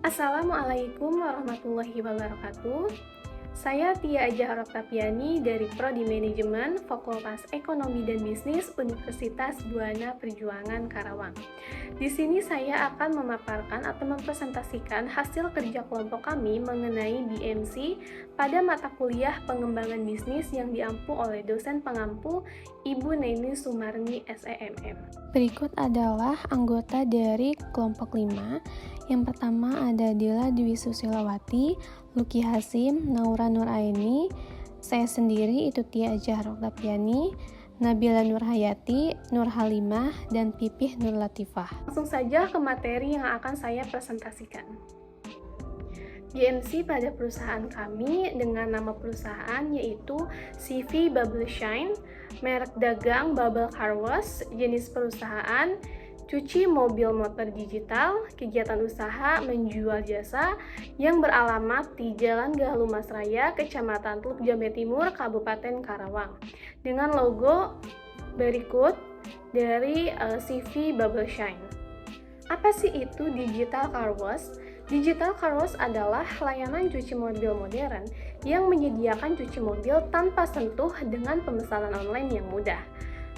Assalamualaikum warahmatullahi wabarakatuh. Saya Tia Ajah Roktapiani dari Prodi Manajemen Fakultas Ekonomi dan Bisnis Universitas Buana Perjuangan Karawang. Di sini saya akan memaparkan atau mempresentasikan hasil kerja kelompok kami mengenai BMC pada mata kuliah pengembangan bisnis yang diampu oleh dosen pengampu Ibu Neni Sumarni SEMM. Berikut adalah anggota dari kelompok 5. Yang pertama ada Dila Dwi Susilawati, Luki Hasim, Naura Nuraini, saya sendiri itu Tia Ajah Roktapiani, Nabila Nurhayati, Nur Halimah, dan Pipih Nur Latifah. Langsung saja ke materi yang akan saya presentasikan. BMC pada perusahaan kami dengan nama perusahaan yaitu CV Bubble Shine, merek dagang Bubble Car Wash, jenis perusahaan cuci mobil motor digital, kegiatan usaha menjual jasa yang beralamat di Jalan Galumas Raya, Kecamatan Teluk Jambe Timur, Kabupaten Karawang. Dengan logo berikut dari CV Bubble Shine. Apa sih itu Digital Car Wash? Digital Car Wash adalah layanan cuci mobil modern yang menyediakan cuci mobil tanpa sentuh dengan pemesanan online yang mudah.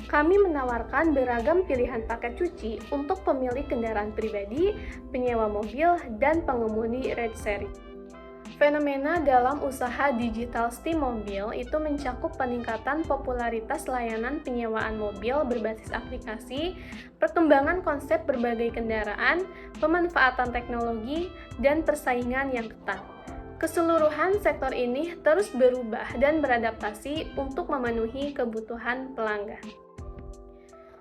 Kami menawarkan beragam pilihan paket cuci untuk pemilik kendaraan pribadi, penyewa mobil, dan pengemudi ride sharing. Fenomena dalam usaha digital steam mobil itu mencakup peningkatan popularitas layanan penyewaan mobil berbasis aplikasi, perkembangan konsep berbagai kendaraan, pemanfaatan teknologi, dan persaingan yang ketat. Keseluruhan sektor ini terus berubah dan beradaptasi untuk memenuhi kebutuhan pelanggan.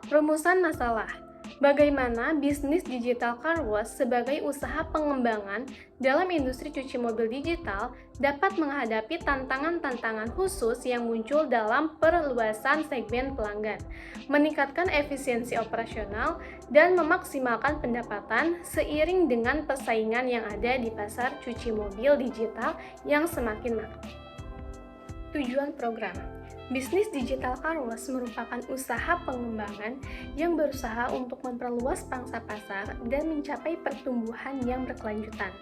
Rumusan masalah. Bagaimana bisnis digital car wash sebagai usaha pengembangan dalam industri cuci mobil digital dapat menghadapi tantangan-tantangan khusus yang muncul dalam perluasan segmen pelanggan, meningkatkan efisiensi operasional, dan memaksimalkan pendapatan seiring dengan persaingan yang ada di pasar cuci mobil digital yang semakin marak. Tujuan program. Bisnis digital car wash merupakan usaha pengembangan yang berusaha untuk memperluas pangsa pasar dan mencapai pertumbuhan yang berkelanjutan.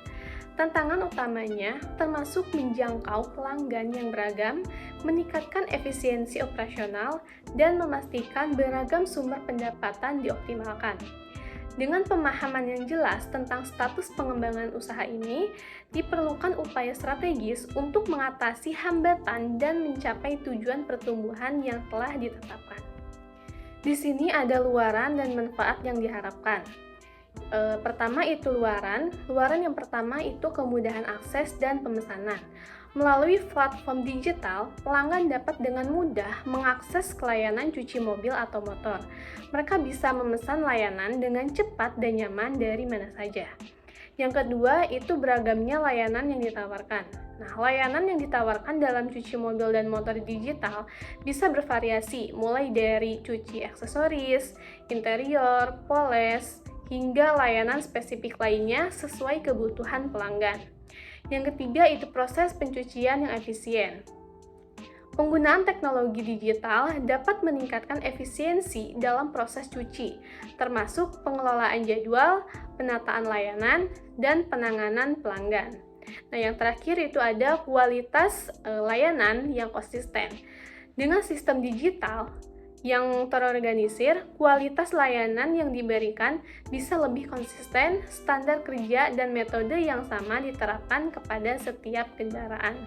Tantangan utamanya termasuk menjangkau pelanggan yang beragam, meningkatkan efisiensi operasional, dan memastikan beragam sumber pendapatan dioptimalkan. Dengan pemahaman yang jelas tentang status pengembangan usaha ini, diperlukan upaya strategis untuk mengatasi hambatan dan mencapai tujuan pertumbuhan yang telah ditetapkan. Di sini ada luaran dan manfaat yang diharapkan. Pertama itu luaran yang pertama itu kemudahan akses dan pemesanan. Melalui platform digital, pelanggan dapat dengan mudah mengakses layanan cuci mobil atau motor. Mereka bisa memesan layanan dengan cepat dan nyaman dari mana saja. Yang kedua, itu beragamnya layanan yang ditawarkan. Nah, layanan yang ditawarkan dalam cuci mobil dan motor digital bisa bervariasi, mulai dari cuci aksesoris, interior, poles, hingga layanan spesifik lainnya sesuai kebutuhan pelanggan. Yang ketiga itu proses pencucian yang efisien. Penggunaan teknologi digital dapat meningkatkan efisiensi dalam proses cuci, termasuk pengelolaan jadwal, penataan layanan, dan penanganan pelanggan. Nah, yang terakhir itu ada kualitas layanan yang konsisten. Dengan sistem digital yang terorganisir, kualitas layanan yang diberikan bisa lebih konsisten, standar kerja dan metode yang sama diterapkan kepada setiap kendaraan.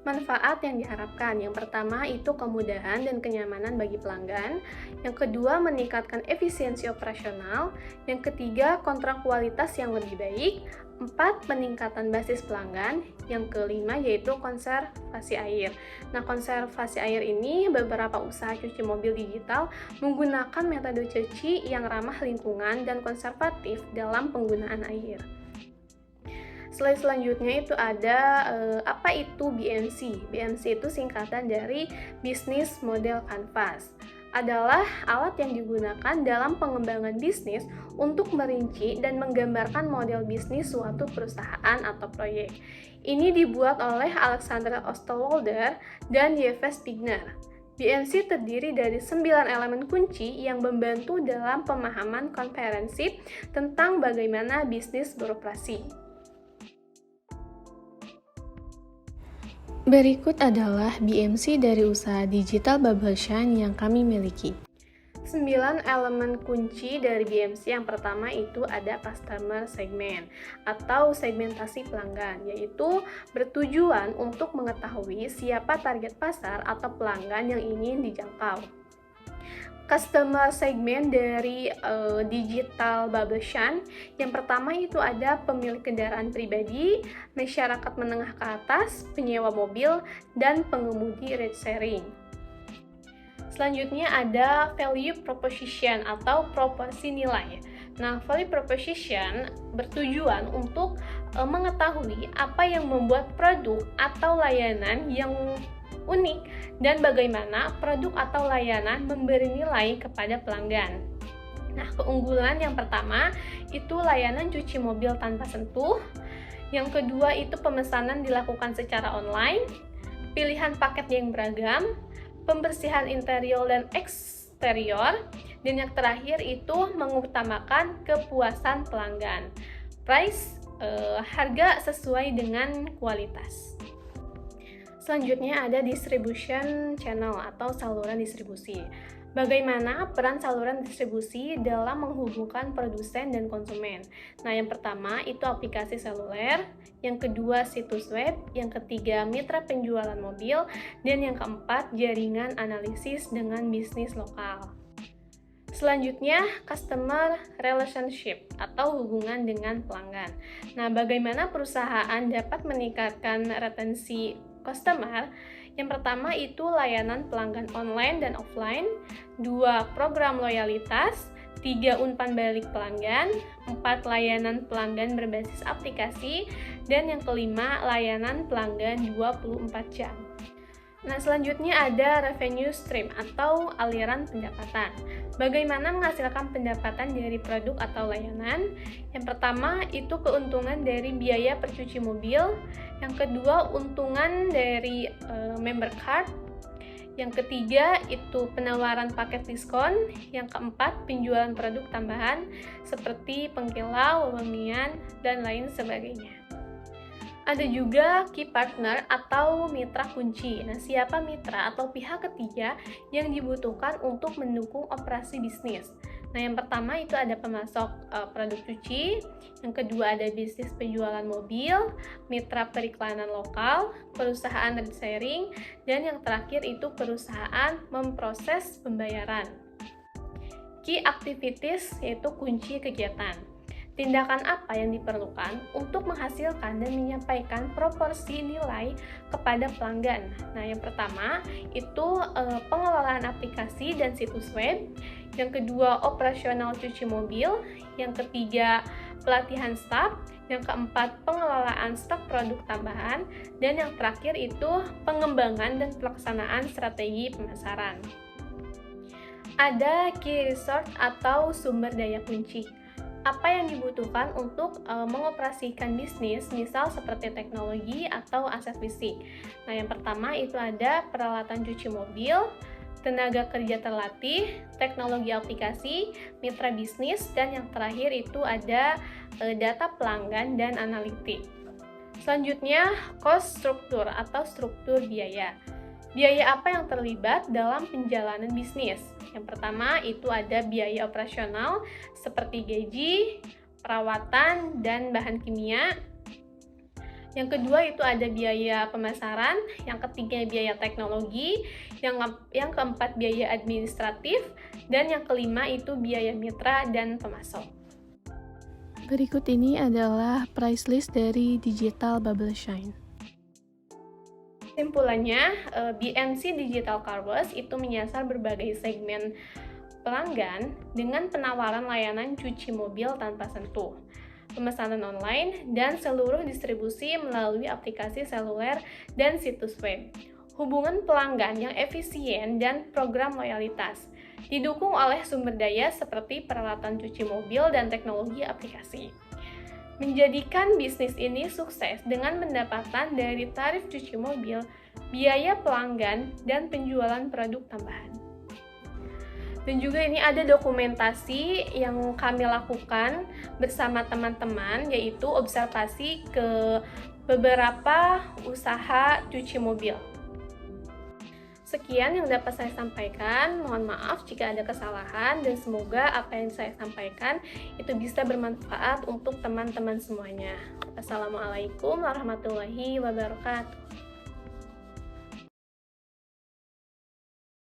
Manfaat yang diharapkan, yang pertama itu kemudahan dan kenyamanan bagi pelanggan, yang kedua meningkatkan efisiensi operasional, yang ketiga kontrol kualitas yang lebih baik, 4. Peningkatan basis pelanggan. Yang kelima yaitu konservasi air. Nah, konservasi air ini beberapa usaha cuci mobil digital menggunakan metode cuci yang ramah lingkungan dan konservatif dalam penggunaan air. Slide selanjutnya itu ada apa itu BMC. BMC itu singkatan dari Business Model Canvas. Adalah alat yang digunakan dalam pengembangan bisnis untuk merinci dan menggambarkan model bisnis suatu perusahaan atau proyek. Ini dibuat oleh Alexander Osterwalder dan Yves Pigner. BMC terdiri dari 9 elemen kunci yang membantu dalam pemahaman komprehensif tentang bagaimana bisnis beroperasi. Berikut adalah BMC dari usaha digital Bubbleshine yang kami miliki. 9 elemen kunci dari BMC yang pertama itu ada customer segment atau segmentasi pelanggan, yaitu bertujuan untuk mengetahui siapa target pasar atau pelanggan yang ingin dijangkau. Customer segment dari digital Bubbleshine yang pertama itu ada pemilik kendaraan pribadi, masyarakat menengah ke atas, penyewa mobil, dan pengemudi ride sharing. Selanjutnya ada value proposition atau proporsi nilai. Nah, value proposition bertujuan untuk mengetahui apa yang membuat produk atau layanan yang unik dan bagaimana produk atau layanan memberi nilai kepada pelanggan. Nah, keunggulan yang pertama itu layanan cuci mobil tanpa sentuh. Yang kedua itu pemesanan dilakukan secara online, pilihan paket yang beragam, pembersihan interior dan eksterior, dan yang terakhir itu mengutamakan kepuasan pelanggan. Price, harga sesuai dengan kualitas. Selanjutnya ada distribution channel atau saluran distribusi. Bagaimana peran saluran distribusi dalam menghubungkan produsen dan konsumen? Nah, yang pertama itu aplikasi seluler, yang kedua situs web, yang ketiga mitra penjualan mobil, dan yang keempat jaringan analisis dengan bisnis lokal. Selanjutnya, customer relationship atau hubungan dengan pelanggan. Nah, bagaimana perusahaan dapat meningkatkan retensi customer? Yang pertama itu layanan pelanggan online dan offline, 2 program loyalitas, 3 umpan balik pelanggan, 4 layanan pelanggan berbasis aplikasi, dan yang kelima layanan pelanggan 24 jam. Nah, selanjutnya ada revenue stream atau aliran pendapatan. Bagaimana menghasilkan pendapatan dari produk atau layanan? Yang pertama itu keuntungan dari biaya percuci mobil, yang kedua untungan dari member card, yang ketiga itu penawaran paket diskon, yang keempat penjualan produk tambahan seperti pengkilau, wewangian, dan lain sebagainya. Ada juga key partner atau mitra kunci. Nah, siapa mitra atau pihak ketiga yang dibutuhkan untuk mendukung operasi bisnis? Nah, yang pertama itu ada pemasok produk cuci, yang kedua ada bisnis penjualan mobil, mitra periklanan lokal, perusahaan ride sharing, dan yang terakhir itu perusahaan memproses pembayaran. Key activities yaitu kunci kegiatan. Tindakan apa yang diperlukan untuk menghasilkan dan menyampaikan proporsi nilai kepada pelanggan? Nah, yang pertama itu pengelolaan aplikasi dan situs web, yang kedua operasional cuci mobil, yang ketiga pelatihan staf, yang keempat pengelolaan stok produk tambahan, dan yang terakhir itu pengembangan dan pelaksanaan strategi pemasaran. Ada key resource atau sumber daya kunci. Apa yang dibutuhkan untuk mengoperasikan bisnis, misal seperti teknologi atau aset fisik. Nah, yang pertama itu ada peralatan cuci mobil, tenaga kerja terlatih, teknologi aplikasi, mitra bisnis, dan yang terakhir itu ada data pelanggan dan analitik. Selanjutnya, cost struktur atau struktur biaya. Biaya apa yang terlibat dalam penjalanan bisnis? Yang pertama itu ada biaya operasional seperti gaji, perawatan, dan bahan kimia. Yang kedua itu ada biaya pemasaran, yang ketiga biaya teknologi, yang keempat biaya administratif, dan yang kelima itu biaya mitra dan pemasok. Berikut ini adalah price list dari digital Bubbleshine. Kesimpulannya, BMC Digital Car Wash itu menyasar berbagai segmen pelanggan dengan penawaran layanan cuci mobil tanpa sentuh, pemesanan online, dan seluruh distribusi melalui aplikasi seluler dan situs web. Hubungan pelanggan yang efisien dan program loyalitas, didukung oleh sumber daya seperti peralatan cuci mobil dan teknologi aplikasi. Menjadikan bisnis ini sukses dengan pendapatan dari tarif cuci mobil biaya pelanggan, dan penjualan produk tambahan. Dan juga ini ada dokumentasi yang kami lakukan bersama teman-teman, yaitu observasi ke beberapa usaha cuci mobil. Sekian yang dapat saya sampaikan, mohon maaf jika ada kesalahan, dan semoga apa yang saya sampaikan itu bisa bermanfaat untuk teman-teman semuanya. Assalamualaikum warahmatullahi wabarakatuh.